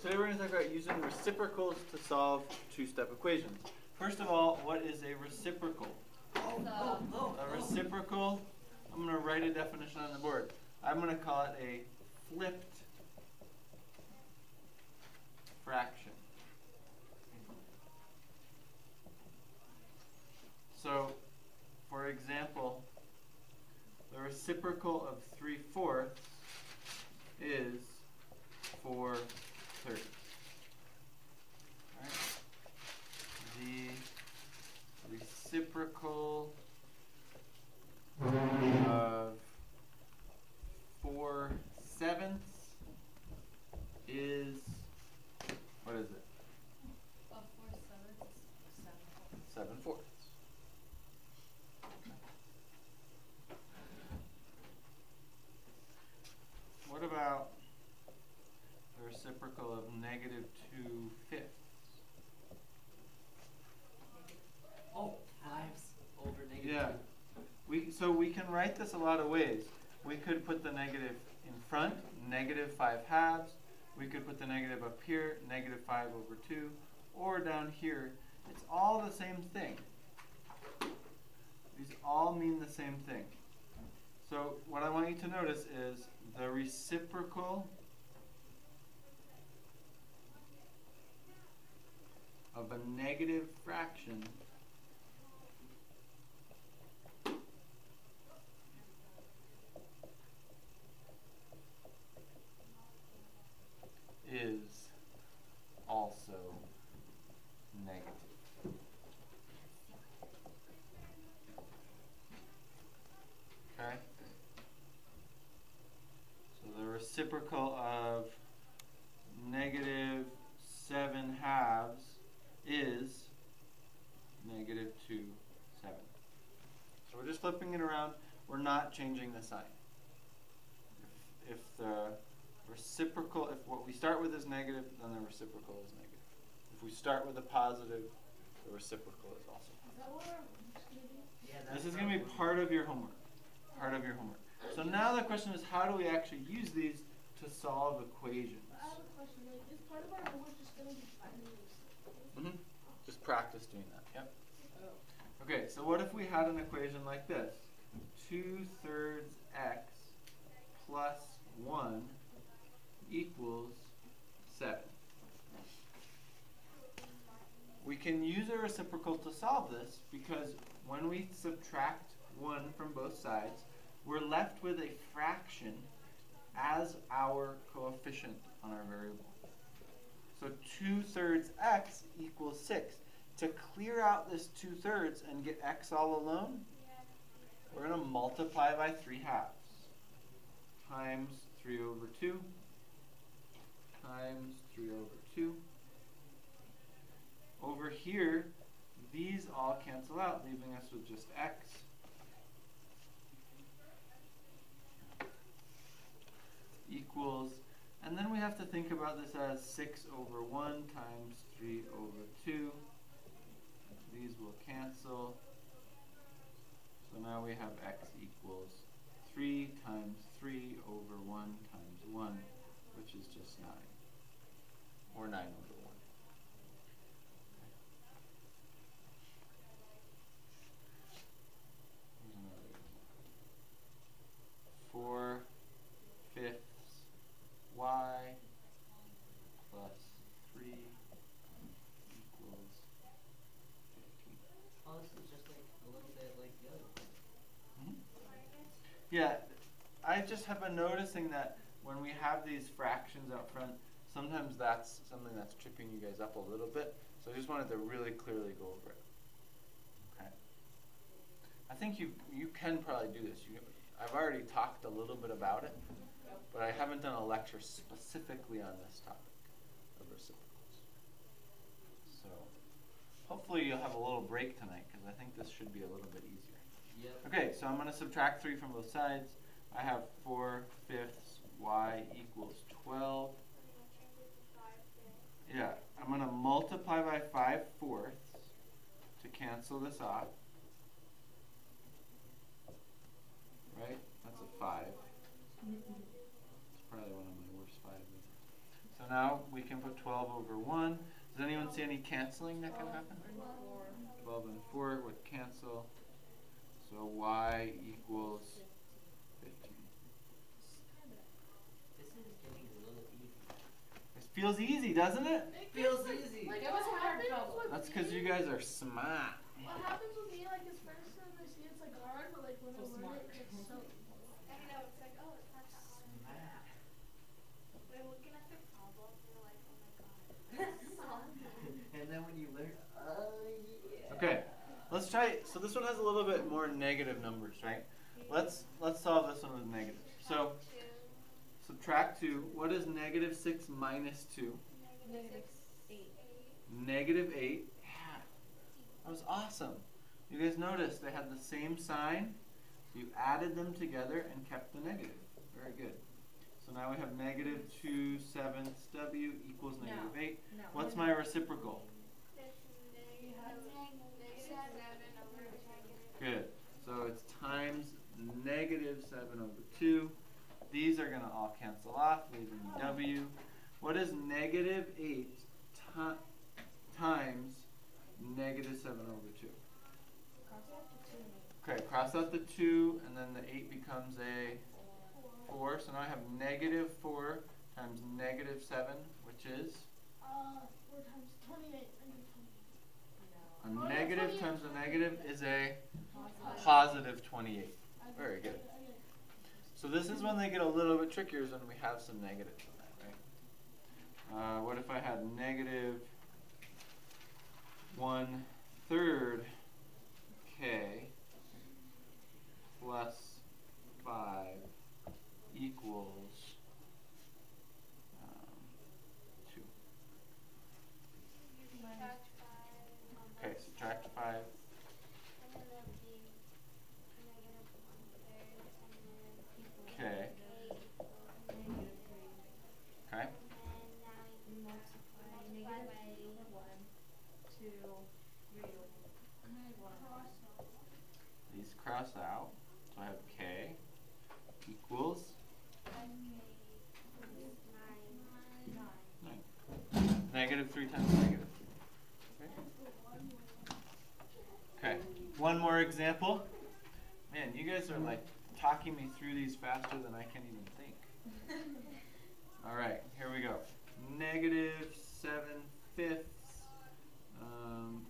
today we're going to talk about using reciprocals to solve two-step equations. First of all, what is a reciprocal? A reciprocal, I'm going to write a definition on the board. I'm going to call it a flipped fraction. So, for example, the reciprocal of 3/4 is 4/3. Right? The reciprocal of 4/7 is, what is it? Of 4/7 is 7/4. What about the reciprocal of -2/5? Oh, 5s over -2. Yeah. So we can write this a lot of ways. We could put the negative in front, -5/2. We could put the negative up here, -5/2. Or down here, it's all the same thing. These all mean the same thing. So what I want you to notice is the reciprocal of a negative fraction is also negative. Okay? So the reciprocal of -7/2 is -2/7. So we're just flipping it around. We're not changing the sign. If the reciprocal, if what we start with is negative, then the reciprocal is negative. If we start with a positive, the reciprocal is also positive. Is that what our homework's going to be? Yeah, This is going to be part of your homework. Part of your homework. So now the question is, how do we actually use these to solve equations? I have a question. Like, is part of our homework just going to be finding these? Just practice doing that. Yep. Okay, so what if we had an equation like this? 2/3 x plus 1 equals 7. We can use a reciprocal to solve this because when we subtract 1 from both sides, we're left with a fraction as our coefficient on our variable. So 2/3 x equals 6. To clear out this 2/3 and get x all alone, we're going to multiply by 3/2 times 3/2 times 3/2. Over here, these all cancel out, leaving us with just x equals, and then we have to think about this as 6/1 times 3/2. These will cancel. So now we have x equals 3 times 3/1 times 1, which is just 9. Or 9/1. Here's another example. 4/5 y plus 3 equals 15. Oh, this is just like a little bit like the other one. Yeah, I just have been noticing that when we have these fractions out front, sometimes that's something that's tripping you guys up a little bit. So I just wanted to really clearly go over it. Okay. I think you can probably do this. I've already talked a little bit about it, but I haven't done a lecture specifically on this topic of reciprocals. So hopefully you'll have a little break tonight because I think this should be a little bit easier. Yep. Okay, so I'm going to subtract 3 from both sides. I have 4/5 y equals 12. Yeah, I'm going to multiply by 5/4 to cancel this off. Right? That's a 5. It's probably one of my worst 5s ever. So now we can put 12 over 1. Does anyone see any canceling that can happen? 12 and 4 would cancel. So y equals 15. This is getting a little easy. It feels easy, doesn't it? Feels easy. Like It was what hard happens trouble. with That's me- because you guys are smart. What happens with me, like, is first time I see it's like hard, but like when So I learn smart. it, it's so. I know, it's like, oh, it's not that hard. We're looking at the problem, we're like, oh my god. And then when you learn, oh yeah. Okay, let's try. So this one has a little bit more negative numbers, right? Let's solve this one with negative. So subtract 2. What is negative 6 minus 2? Negative 8. Negative 8. Yeah, that was awesome. You guys noticed they had the same sign. So you added them together and kept the negative. Very good. So now we have negative 2/7 w equals negative 8. No. What's my reciprocal? That's negative 7 over negative. Good. So it's times negative 7 over 2. These are going to all cancel off, leaving w. What is negative 8 times negative 7 over 2? Okay, cross out the 2, and then the 8 becomes a 4. So now I have negative 4 times negative 7, which is 4 times 28. I need 28. a Oh, no, negative 28. times a negative is a positive 28. Very good. So this is when they get a little bit trickier, is when we have some negatives in that, right? What if I had negative 1/3 k plus 5 equals 2. Subtract 5. Okay, subtract 5. And then that'll be negative 1/3, and then Okay. 8 equals Negative 3. Okay. And then now you Multiply multiply negative by 1, 2, 3, 1. These cross out. So I have k equals 9. 9. Negative 3 times negative 3. Okay. One more example. Man, you guys are like talking me through these faster than I can even think. All right, here we go. Negative 7/5 m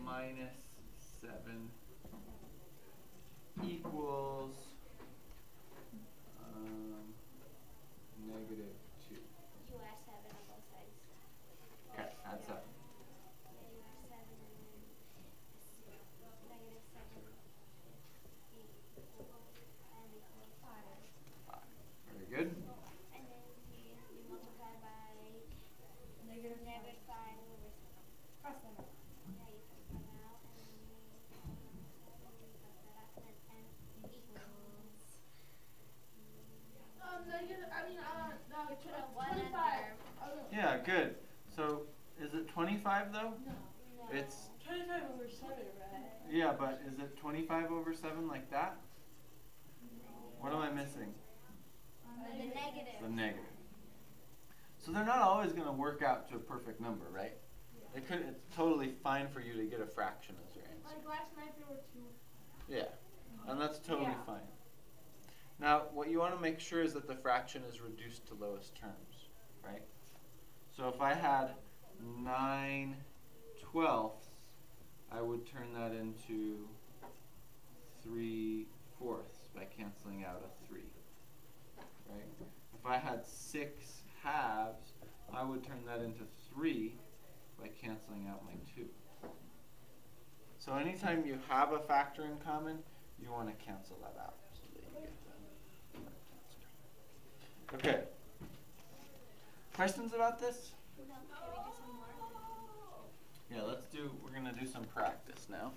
minus 7 equals negative 2. You are 7 on both sides. Okay, add 7. Yeah, you are 7 and then negative 7 equals 5. 5. Very good. And then you multiply by Negative 5 over 7. Cross them out. Yeah, you can come out and then you cut that off and then n equals Negative, I mean, you put a 1 in 25. there. Yeah, good. So is it 25 though? No. No. It's 25 over 7, right? yeah, but is it 25 over 7 like that? What am I missing? The negative. The negative. So they're not always going to work out to a perfect number, right? It could. It's totally fine for you to get a fraction as your answer. Like last night there were 2. Yeah, and that's totally Yeah. fine. Now, what you want to make sure is that the fraction is reduced to lowest terms, right? So if I had 9/12, I would turn that into 3/4 by canceling out a 3, right? If I had 6/2, I would turn that into 3 by canceling out my 2. So anytime you have a factor in common, you want to cancel that out. So that you get the correct answer. Okay. Questions about this? No, can we do some more? Yeah, we're going to do some practice now.